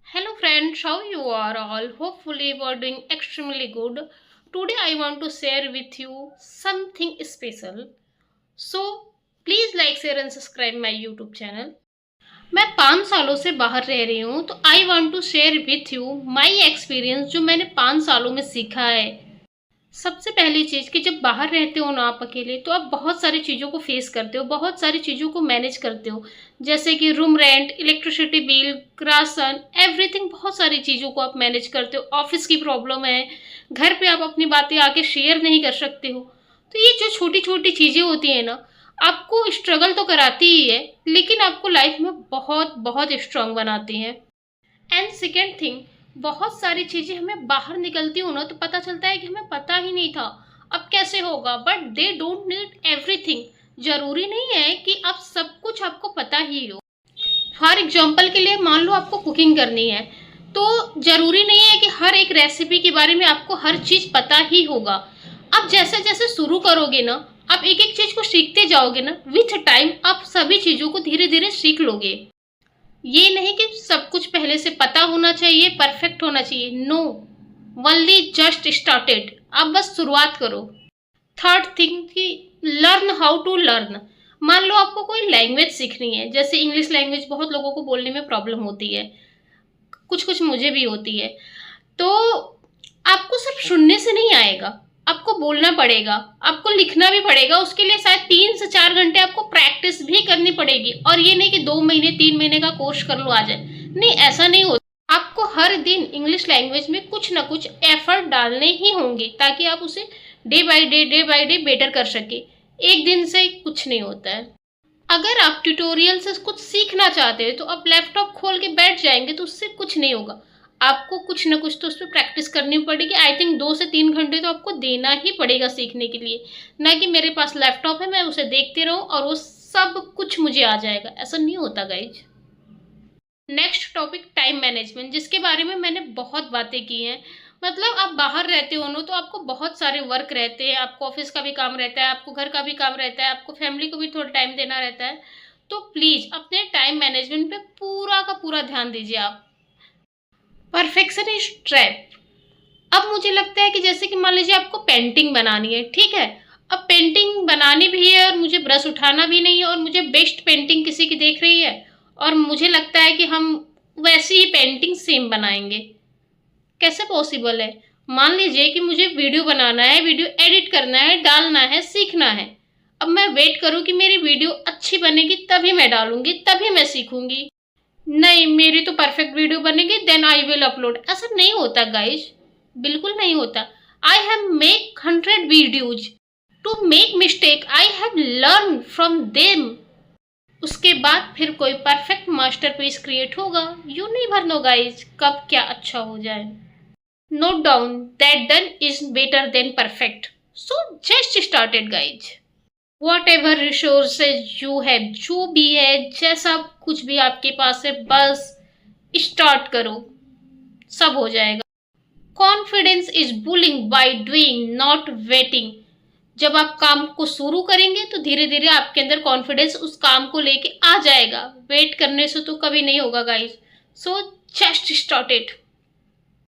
Hello friends, how you are all? Hopefully you are doing extremely good. Today I want to share with you something special. So please like, share and subscribe my YouTube channel. मैं 5 सालों से बाहर रह रही हूँ तो I want to share with you my experience जो मैंने 5 सालों में सीखा है। सबसे पहली चीज़ कि जब बाहर रहते हो ना आप अकेले तो आप बहुत सारी चीज़ों को फेस करते हो, बहुत सारी चीज़ों को मैनेज करते हो, जैसे कि room rent, electricity bill, ration, everything. बहुत सारी चीज़ों को आप मैनेज करते हो। ऑफिस की प्रॉब्लम है, घर पे आप अपनी बातें आके शेयर नहीं कर सकते हो। तो ये जो छोटी छोटी चीज़ें होती हैं ना, आपको स्ट्रगल तो कराती ही है लेकिन आपको लाइफ में बहुत बहुत स्ट्रांग बनाती हैं। एंड सेकेंड थिंग, बहुत सारी चीज़ें हमें बाहर निकलती हो ना तो पता चलता है कि हमें पता ही नहीं था अब कैसे होगा, but they don't need everything. जरूरी नहीं है कि अब सब कुछ आपको पता ही हो। फॉर एग्जाम्पल के लिए मान लो आपको कुकिंग करनी है तो जरूरी नहीं है कि हर एक रेसिपी के बारे में आपको हर चीज़ पता ही होगा। आप जैसे जैसे शुरू करोगे ना, आप एक एक चीज़ को सीखते जाओगे ना, विथ टाइम आप सभी चीज़ों को धीरे धीरे सीख लोगे। ये नहीं कि सब कुछ पहले से पता होना चाहिए, परफेक्ट होना चाहिए। No, only just started. आप बस शुरुआत करो। थर्ड थिंग कि लर्न हाउ टू लर्न। मान लो आपको कोई लैंग्वेज सीखनी है, जैसे इंग्लिश लैंग्वेज बहुत लोगों को बोलने में प्रॉब्लम होती है, कुछ कुछ मुझे भी होती है। तो आपको सिर्फ सुनने से नहीं आएगा, आपको बोलना पड़ेगा, आपको लिखना भी पड़ेगा। उसके लिए शायद 3 से 4 घंटे आपको प्रैक्टिस भी करनी पड़ेगी। और ये नहीं कि 2 महीने 3 महीने का कोर्स कर लो आ जाए, नहीं, ऐसा नहीं होता। आपको हर दिन इंग्लिश लैंग्वेज में कुछ ना कुछ एफर्ट डालने ही होंगे ताकि आप उसे डे बाय डे बेटर कर सके। एक दिन से कुछ नहीं होता है। अगर आप ट्यूटोरियल से कुछ सीखना चाहते हैं तो आप लैपटॉप खोल के बैठ जाएंगे तो उससे कुछ नहीं होगा। आपको कुछ ना कुछ तो उस पर प्रैक्टिस करनी पड़ेगी। आई थिंक 2 से 3 घंटे तो आपको देना ही पड़ेगा सीखने के लिए। ना कि मेरे पास लैपटॉप है मैं उसे देखते रहूं और वो सब कुछ मुझे आ जाएगा, ऐसा नहीं होता guys. Next topic, time management, जिसके बारे में मैंने बहुत बातें की हैं। मतलब आप बाहर रहते हो ना तो आपको बहुत सारे वर्क रहते हैं, आपको ऑफिस का भी काम रहता है, आपको घर का भी काम रहता है, आपको फैमिली को भी थोड़ा टाइम देना रहता है। तो प्लीज़ अपने टाइम मैनेजमेंट पे पूरा का पूरा ध्यान दीजिए आप। Perfection is trap. अब मुझे लगता है कि जैसे कि मान लीजिए आपको पेंटिंग बनानी है, ठीक है। अब पेंटिंग बनानी भी है और मुझे ब्रश उठाना भी नहीं है और मुझे बेस्ट पेंटिंग किसी की देख रही है और मुझे लगता है कि हम वैसी ही पेंटिंग सेम बनाएंगे। कैसे पॉसिबल है? मान लीजिए कि मुझे वीडियो बनाना है, वीडियो एडिट करना है, डालना है, सीखना है। अब मैं वेट करूं कि मेरी वीडियो अच्छी बनेगी तभी मैं डालूंगी, तभी मैं सीखूंगी। नहीं, मेरी तो परफेक्ट वीडियो बनेगी देन आई विल अपलोड। ऐसा नहीं होता गाइज, बिल्कुल नहीं होता। I have make 100 videos to make mistake, I have learn from them. उसके बाद फिर कोई परफेक्ट मास्टरपीस क्रिएट होगा। यू नेवर नो गाइज कब क्या अच्छा हो जाए। Note down that done is better than perfect. So just started guys. Whatever resources you have, जो भी है, जैसा कुछ भी आपके पास है, बस स्टार्ट करो, सब हो जाएगा। Confidence is bullying by doing not waiting. जब आप काम को शुरू करेंगे तो धीरे धीरे आपके अंदर कॉन्फिडेंस उस काम को लेके आ जाएगा। वेट करने से तो कभी नहीं होगा गाइस। सो जस्ट स्टार्टेड।